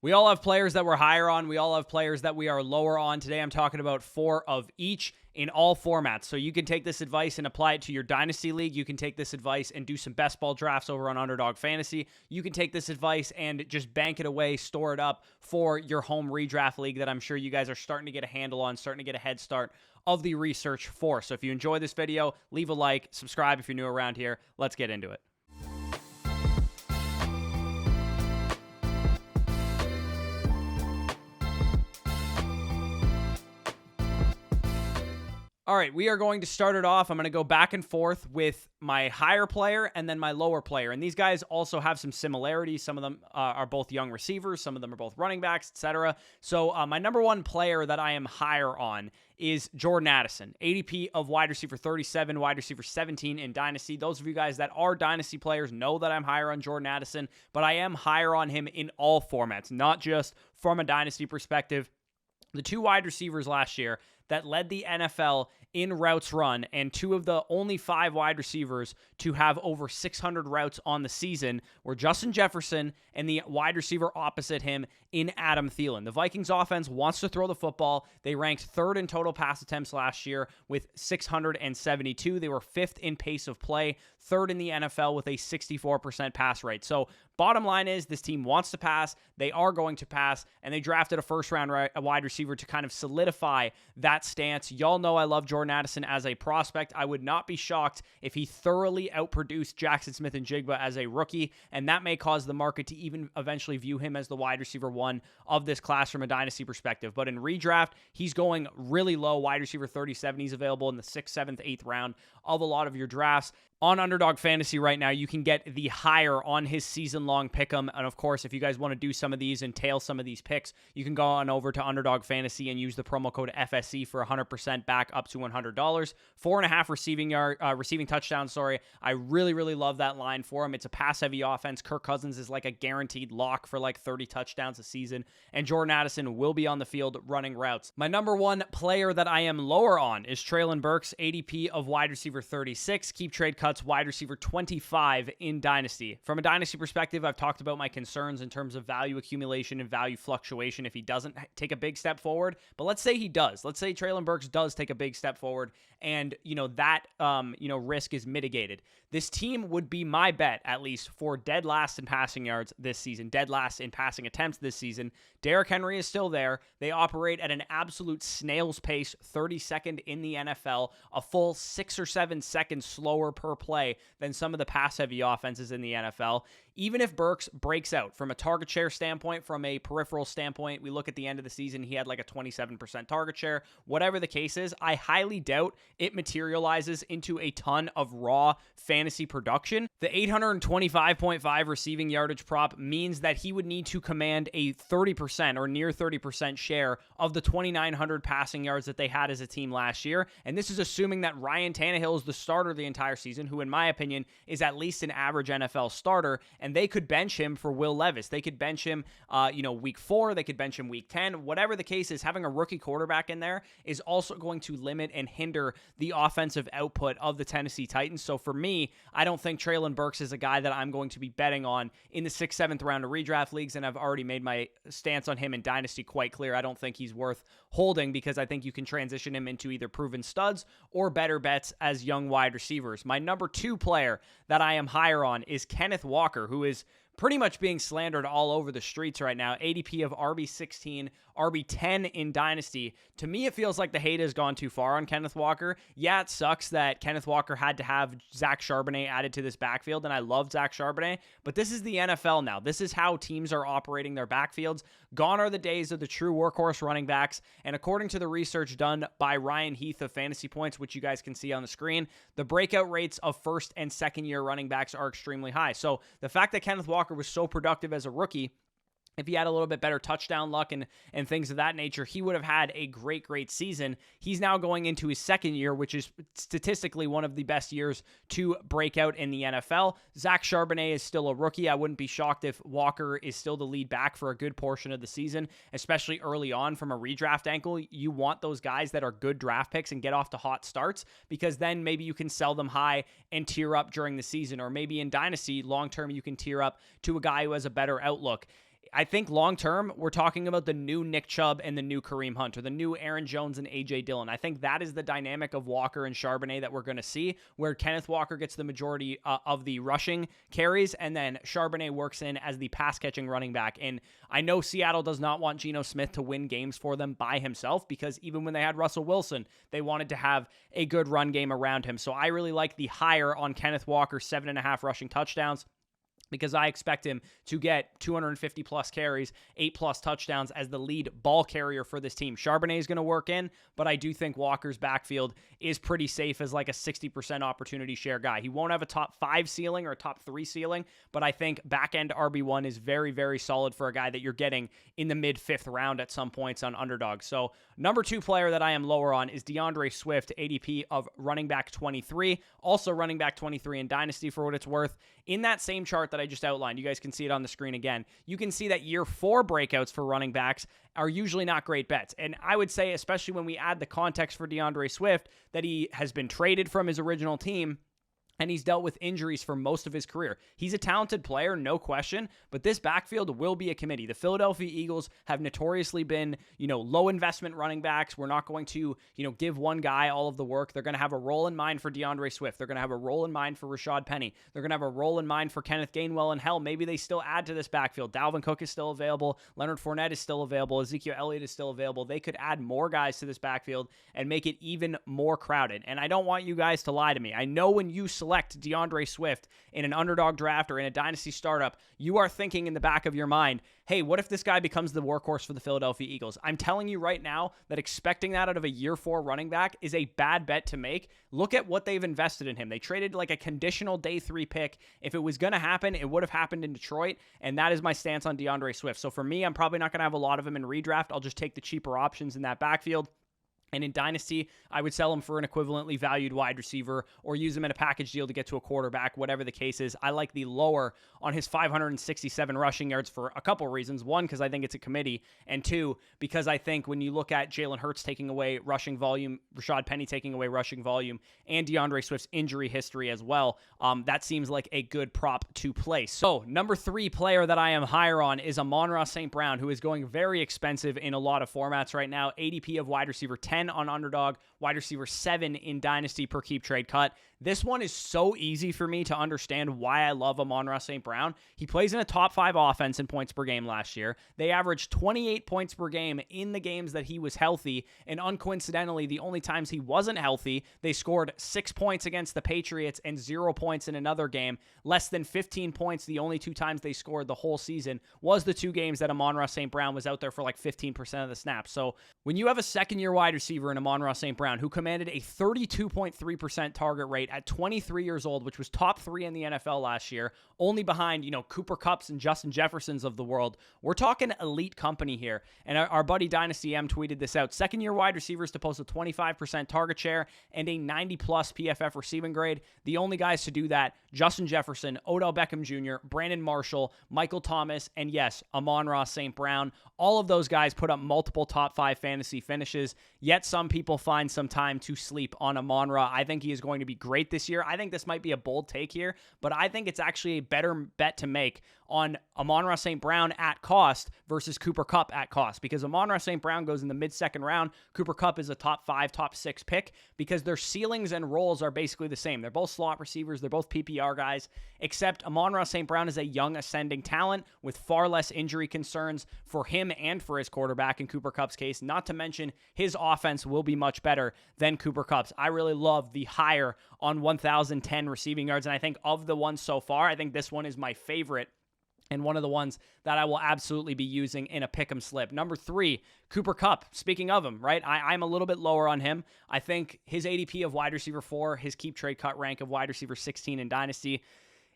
We all have players that we're higher on. We all have players that we are lower on. Today, I'm talking about 4 of each in all formats. So you can take this advice and apply it to your Dynasty League. You can take this advice and do some best ball drafts over on Underdog Fantasy. You can take this advice and just bank it away, store it up for your home redraft league that I'm sure you guys are starting to get a handle on, starting to get a head start of the research for. So if you enjoy this video, leave a like, subscribe if you're new around here. Let's get into it. All right, we are going to start it off. I'm going to go back and forth with my higher player and then my lower player. And these guys also have some similarities. Some of them are both young receivers. Some of them are both running backs, etc. So my number one player that I am higher on is Jordan Addison. ADP of wide receiver 37, wide receiver 17 in Dynasty. Those of you guys that are Dynasty players know that I'm higher on Jordan Addison, but I am higher on him in all formats, not just from a Dynasty perspective. The 2 wide receivers last year that led the NFL in routes run and 2 of the only 5 wide receivers to have over 600 routes on the season were Justin Jefferson and the wide receiver opposite him in Adam Thielen. The Vikings offense wants to throw the football. They ranked 3rd in total pass attempts last year with 672. They were 5th in pace of play, 3rd in the NFL with a 64% pass rate. So bottom line is this team wants to pass. They are going to pass, and they drafted a first-round wide receiver to kind of solidify that stance. Y'all know I love Jordan Addison as a prospect. I would not be shocked if he thoroughly outproduced Jackson Smith-Njigba as a rookie, and that may cause the market to even eventually view him as the wide receiver 1 of this class from a Dynasty perspective. But in redraft, he's going really low, wide receiver 37. He's available in the 6th, 7th, 8th round of a lot of your drafts. On Underdog Fantasy right now, you can get the higher on his season-long pick'em. And of course, if you guys want to do some of these and tail some of these picks, you can go on over to Underdog Fantasy and use the promo code FSC for 100% back up to $100. 4.5 receiving touchdowns. I really love that line for him. It's a pass-heavy offense. Kirk Cousins is like a guaranteed lock for like 30 touchdowns a season, and Jordan Addison will be on the field running routes. My number one player that I am lower on is Treylon Burks, ADP of wide receiver 36. Keep trade cuts. Wide receiver 25 in Dynasty. From a Dynasty perspective, I've talked about my concerns in terms of value accumulation and value fluctuation if he doesn't take a big step forward. But let's say he does. Let's say Treylon Burks does take a big step forward, and that risk is mitigated. This team would be my bet, at least, for dead last in passing yards this season, dead last in passing attempts this season. Derrick Henry is still there. They operate at an absolute snail's pace, 32nd in the NFL, a full 6 or 7 seconds slower per play than some of the pass-heavy offenses in the NFL. Even if Burks breaks out from a target share standpoint, from a peripheral standpoint, we look at the end of the season, he had like a 27% target share. Whatever the case is, I highly doubt it materializes into a ton of raw fantasy production. The 825.5 receiving yardage prop means that he would need to command a 30% or near 30% share of the 2,900 passing yards that they had as a team last year. And this is assuming that Ryan Tannehill is the starter the entire season, who in my opinion is at least an average NFL starter. And they could bench him for Will Levis. They could bench him, week 4. They could bench him week 10. Whatever the case is, having a rookie quarterback in there is also going to limit and hinder the offensive output of the Tennessee Titans. So for me, I don't think Treylon Burks is a guy that I'm going to be betting on in the 6th, 7th round of redraft leagues, and I've already made my stance on him in Dynasty quite clear. I don't think he's worth holding because I think you can transition him into either proven studs or better bets as young wide receivers. My number 2 player that I am higher on is Kenneth Walker, who is pretty much being slandered all over the streets right now. ADP of RB16, RB10 in Dynasty. To me, it feels like the hate has gone too far on Kenneth Walker. Yeah, it sucks that Kenneth Walker had to have Zach Charbonnet added to this backfield, and I love Zach Charbonnet, but this is the NFL now. This is how teams are operating their backfields. Gone are the days of the true workhorse running backs, and according to the research done by Ryan Heath of Fantasy Points, which you guys can see on the screen, the breakout rates of first and second year running backs are extremely high. So the fact that Kenneth Walker was so productive as a rookie, if he had a little bit better touchdown luck and things of that nature, he would have had a great season. He's now going into his second year, which is statistically one of the best years to break out in the NFL. Zach Charbonnet is still a rookie. I wouldn't be shocked if Walker is still the lead back for a good portion of the season, especially early on from a redraft angle. You want those guys that are good draft picks and get off to hot starts, because then maybe you can sell them high and tier up during the season, or maybe in Dynasty long-term you can tier up to a guy who has a better outlook. I think long-term, we're talking about the new Nick Chubb and the new Kareem Hunt, or the new Aaron Jones and A.J. Dillon. I think that is the dynamic of Walker and Charbonnet that we're going to see, where Kenneth Walker gets the majority of the rushing carries, and then Charbonnet works in as the pass-catching running back. And I know Seattle does not want Geno Smith to win games for them by himself, because even when they had Russell Wilson, they wanted to have a good run game around him. So I really like the higher on Kenneth Walker, 7.5 rushing touchdowns, because I expect him to get 250 plus carries, 8 plus touchdowns as the lead ball carrier for this team. Charbonnet is going to work in, but I do think Walker's backfield is pretty safe as like a 60% opportunity share guy. He won't have a top 5 ceiling or a top 3 ceiling, but I think back end RB1 is very, very solid for a guy that you're getting in the mid 5th round at some points on Underdog. So number 2 player that I am lower on is DeAndre Swift, ADP of running back 23, also running back 23 in Dynasty for what it's worth. In that same chart that I just outlined, you guys can see it on the screen again. You can see that year 4 breakouts for running backs are usually not great bets. And I would say, especially when we add the context for DeAndre Swift, that he has been traded from his original team, and he's dealt with injuries for most of his career. He's a talented player, no question, but this backfield will be a committee. The Philadelphia Eagles have notoriously been, low investment running backs. We're not going to, give one guy all of the work. They're going to have a role in mind for DeAndre Swift. They're going to have a role in mind for Rashad Penny. They're going to have a role in mind for Kenneth Gainwell, and hell, maybe they still add to this backfield. Dalvin Cook is still available. Leonard Fournette is still available. Ezekiel Elliott is still available. They could add more guys to this backfield and make it even more crowded. And I don't want you guys to lie to me. I know when you select DeAndre Swift in an underdog draft or in a dynasty startup, you are thinking in the back of your mind, hey, what if this guy becomes the workhorse for the Philadelphia Eagles? I'm telling you right now that expecting that out of a year 4 running back is a bad bet to make. Look at what they've invested in him. They traded like a conditional day 3 pick. If it was going to happen, it would have happened in Detroit, and that is my stance on DeAndre Swift. So for me, I'm probably not going to have a lot of him in redraft. I'll just take the cheaper options in that backfield. And in Dynasty, I would sell him for an equivalently valued wide receiver or use him in a package deal to get to a quarterback, whatever the case is. I like the lower on his 567 rushing yards for a couple reasons. 1, because I think it's a committee. And 2, because I think when you look at Jalen Hurts taking away rushing volume, Rashad Penny taking away rushing volume, and DeAndre Swift's injury history as well, that seems like a good prop to place. So number 3 player that I am higher on is Amon-Ra St. Brown, who is going very expensive in a lot of formats right now. ADP of wide receiver 10 on Underdog, wide receiver 7 in Dynasty per keep trade cut. This one is so easy for me to understand why I love Amon-Ra St. Brown. He plays in a top 5 offense in points per game last year. They averaged 28 points per game in the games that he was healthy, and uncoincidentally, the only times he wasn't healthy, they scored 6 points against the Patriots and 0 points in another game. Less than 15 points the only 2 times they scored the whole season was the 2 games that Amon-Ra St. Brown was out there for like 15% of the snaps. So when you have a second-year wide receiver in Amon-Ra St. Brown, who commanded a 32.3% target rate at 23 years old, which was top 3 in the NFL last year, only behind, Cooper Kupps and Justin Jeffersons of the world. We're talking elite company here. And our buddy Dynasty M tweeted this out. Second-year wide receivers to post a 25% target share and a 90-plus PFF receiving grade. The only guys to do that, Justin Jefferson, Odell Beckham Jr., Brandon Marshall, Michael Thomas, and yes, Amon-Ra St. Brown. All of those guys put up multiple top 5 fantasy finishes, yet some people find some time to sleep on Amon-Ra. I think he is going to be great this year. I think this might be a bold take here, but I think it's actually a better bet to make on Amon-Ra St. Brown at cost versus Cooper Kupp at cost, because Amon-Ra St. Brown goes in the mid-second round. Cooper Kupp is a top 5, top 6 pick because their ceilings and roles are basically the same. They're both slot receivers. They're both PPR guys, except Amon-Ra St. Brown is a young ascending talent with far less injury concerns for him and for his quarterback in Cooper Kupp's case, not to mention his offense will be much better than Cooper Kupp's. I really love the higher on 1,010 receiving yards, and I think of the ones so far, I think this one is my favorite and one of the ones that I will absolutely be using in a pick'em slip. Number 3, Cooper Kupp. Speaking of him, right? I'm a little bit lower on him. I think his ADP of wide receiver 4, his keep trade cut rank of wide receiver 16 in Dynasty,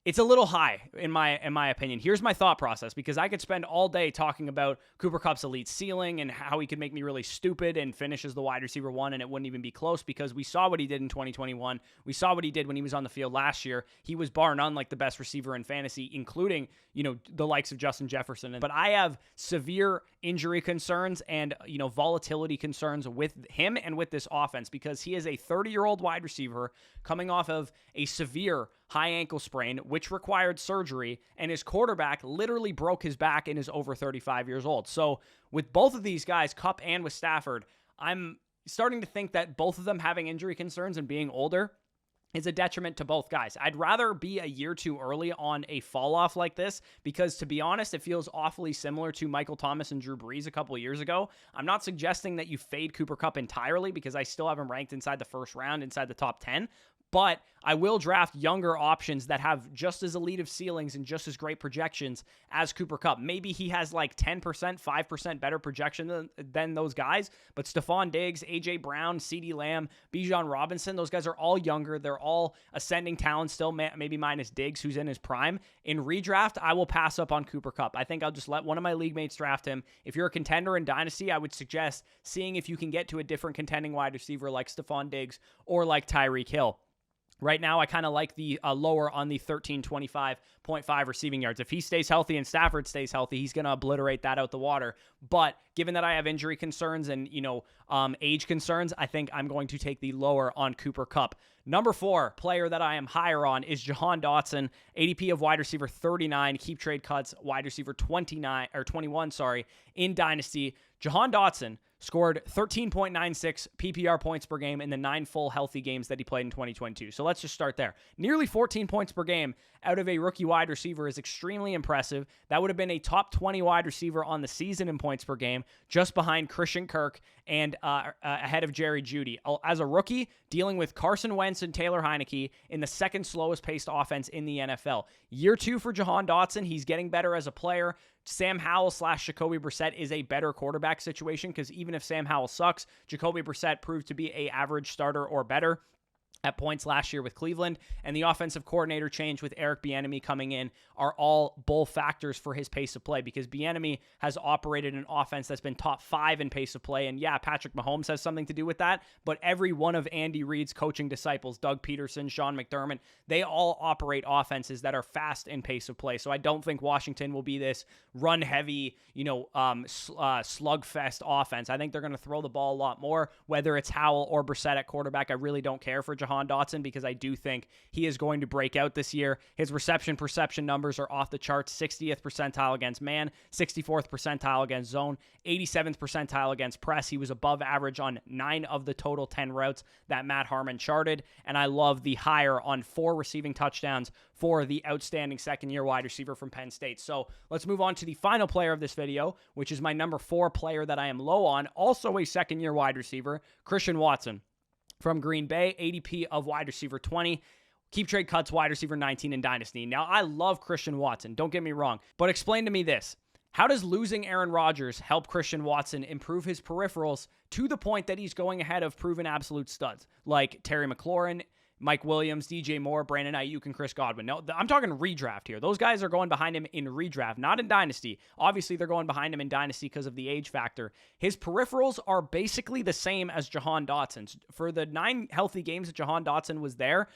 it's a little high in my opinion. Here's my thought process, because I could spend all day talking about Cooper Kupp's elite ceiling and how he could make me really stupid and finish as the wide receiver 1 and it wouldn't even be close, because we saw what he did in 2021. We saw what he did when he was on the field last year. He was bar none like the best receiver in fantasy, including, the likes of Justin Jefferson. But I have severe injury concerns and, volatility concerns with him and with this offense, because he is a 30-year-old wide receiver coming off of a severe high ankle sprain, which required surgery, and his quarterback literally broke his back and is over 35 years old. So with both of these guys, Kupp and with Stafford, I'm starting to think that both of them having injury concerns and being older is a detriment to both guys. I'd rather be a year too early on a fall off like this because, to be honest, it feels awfully similar to Michael Thomas and Drew Brees a couple of years ago. I'm not suggesting that you fade Cooper Kupp entirely because I still have him ranked inside the first round, inside the top 10, but I will draft younger options that have just as elite of ceilings and just as great projections as Cooper Kupp. Maybe he has like 10%, 5% better projection than those guys, but Stephon Diggs, A.J. Brown, CeeDee Lamb, Bijan Robinson, those guys are all younger. They're all ascending talent still, maybe minus Diggs, who's in his prime. In redraft, I will pass up on Cooper Kupp. I think I'll just let one of my league mates draft him. If you're a contender in Dynasty, I would suggest seeing if you can get to a different contending wide receiver like Stephon Diggs or like Tyreek Hill. Right now, I kind of like the lower on the 1325.5 receiving yards. If he stays healthy and Stafford stays healthy, he's going to obliterate that out the water. But given that I have injury concerns and, age concerns, I think I'm going to take the lower on Cooper Kupp. Number 4 player that I am higher on is Jahan Dotson, ADP of wide receiver 39, keep trade cuts, wide receiver 21, in Dynasty. Jahan Dotson scored 13.96 PPR points per game in the 9 full healthy games that he played in 2022. So let's just start there. Nearly 14 points per game out of a rookie wide receiver is extremely impressive. That would have been a top 20 wide receiver on the season in points per game, just behind Christian Kirk and ahead of Jerry Jeudy. As a rookie, dealing with Carson Wentz and Taylor Heineke in the second slowest paced offense in the NFL. Year 2 for Jahan Dotson. He's getting better as a player. Sam Howell / Jacoby Brissett is a better quarterback situation because even if Sam Howell sucks, Jacoby Brissett proved to be an average starter or better at points last year with Cleveland, and the offensive coordinator change with Eric Bieniemy coming in are all bull factors for his pace of play because Bieniemy has operated an offense that's been top 5 in pace of play, and yeah, Patrick Mahomes has something to do with that, but every one of Andy Reid's coaching disciples, Doug Peterson, Sean McDermott, they all operate offenses that are fast in pace of play, so I don't think Washington will be this run-heavy, slugfest offense. I think they're going to throw the ball a lot more, whether it's Howell or Brissett at quarterback. I really don't care for Jahan Dotson because I do think he is going to break out this year. His reception perception numbers are off the charts. 60th percentile against man, 64th percentile against zone, 87th percentile against press. He was above average on 9 of the total 10 routes that Matt Harmon charted, and I love the higher on 4 receiving touchdowns for the outstanding second-year wide receiver from Penn State. So let's move on to the final player of this video, which is my number 4 player that I am low on, also a second-year wide receiver, Christian Watson from Green Bay, ADP of wide receiver 20. Keep trade cuts, wide receiver 19 in Dynasty. Now, I love Christian Watson, don't get me wrong, but explain to me this. How does losing Aaron Rodgers help Christian Watson improve his peripherals to the point that he's going ahead of proven absolute studs like Terry McLaurin, Mike Williams, DJ Moore, Brandon Ayuk, and Chris Godwin? No, I'm talking redraft here. Those guys are going behind him in redraft, not in Dynasty. Obviously, they're going behind him in Dynasty because of the age factor. His peripherals are basically the same as Jahan Dotson's. For the 9 healthy games that Jahan Dotson was there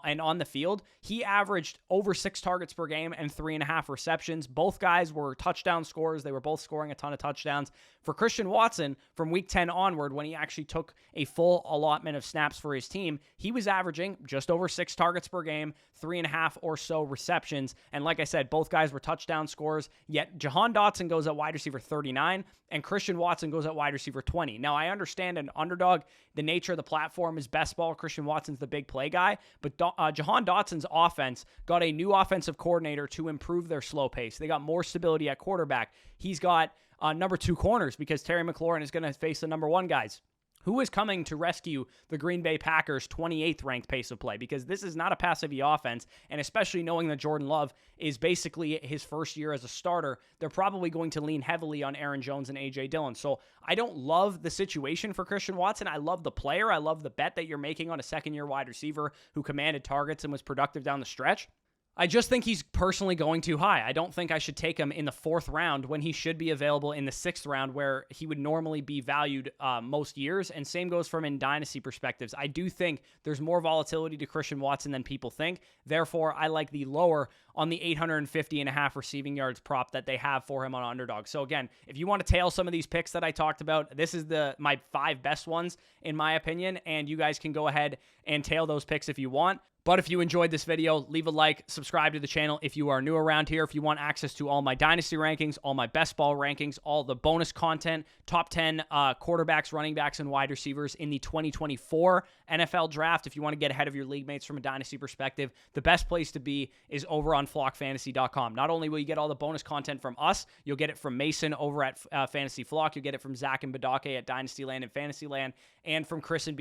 and on the field, he averaged over 6 targets per game and 3.5 receptions. Both guys were touchdown scorers. They were both scoring a ton of touchdowns. For Christian Watson, from week 10 onward, when he actually took a full allotment of snaps for his team, he was averaging just over 6 targets per game, 3.5 or so receptions. And like I said, both guys were touchdown scorers, yet Jahan Dotson goes at wide receiver 39 and Christian Watson goes at wide receiver 20. Now, I understand an underdog, the nature of the platform is best ball. Christian Watson's the big play guy, but Jahan Dotson's offense got a new offensive coordinator to improve their slow pace. They got more stability at quarterback. He's got number 2 corners because Terry McLaurin is going to face the number 1 guys. Who is coming to rescue the Green Bay Packers' 28th ranked pace of play? Because this is not a pass-heavy offense, and especially knowing that Jordan Love is basically his first year as a starter, they're probably going to lean heavily on Aaron Jones and A.J. Dillon. So I don't love the situation for Christian Watson. I love the player. I love the bet that you're making on a second-year wide receiver who commanded targets and was productive down the stretch. I just think he's personally going too high. I don't think I should take him in the 4th round when he should be available in the 6th round where he would normally be valued most years. And same goes from in dynasty perspectives. I do think there's more volatility to Christian Watson than people think. Therefore, I like the lower on the 850.5 receiving yards prop that they have for him on Underdog. So again, if you want to tail some of these picks that I talked about, this is my 5 best ones in my opinion, and you guys can go ahead and tail those picks if you want. But if you enjoyed this video, leave a like, subscribe to the channel if you are new around here. If you want access to all my Dynasty rankings, all my best ball rankings, all the bonus content, top 10 quarterbacks, running backs, and wide receivers in the 2024 NFL Draft. If you want to get ahead of your league mates from a Dynasty perspective, the best place to be is over on flockfantasy.com. Not only will you get all the bonus content from us, you'll get it from Mason over at Fantasy Flock, you'll get it from Zach and Badake at Dynastyland and Fantasyland, and from Chris and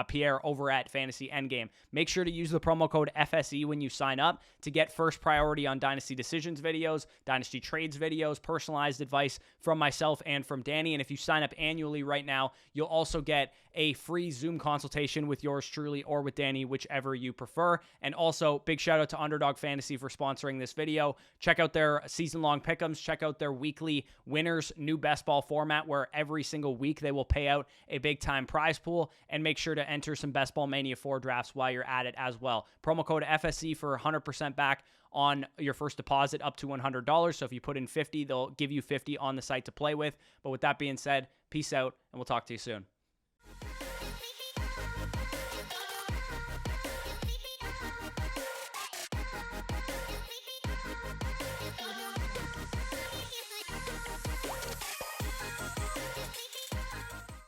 Pierre over at Fantasy Endgame. Make sure to use the promo code FSE when you sign up to get first priority on Dynasty Decisions videos, Dynasty Trades videos, personalized advice from myself and from Danny. And if you sign up annually right now, you'll also get a free Zoom consultation with yours truly or with Danny, whichever you prefer. And also, big shout out to Underdog Fantasy for sponsoring this video. Check out their season-long pickems. Check out their weekly winners, new best ball format, where every single week they will pay out a big-time prize pool. And make sure to enter some Best Ball Mania 4 drafts while you're at it as well. Promo code FSE for 100% back on your first deposit up to $100. So if you put in 50, they'll give you 50 on the site to play with. But with that being said, peace out, and we'll talk to you soon.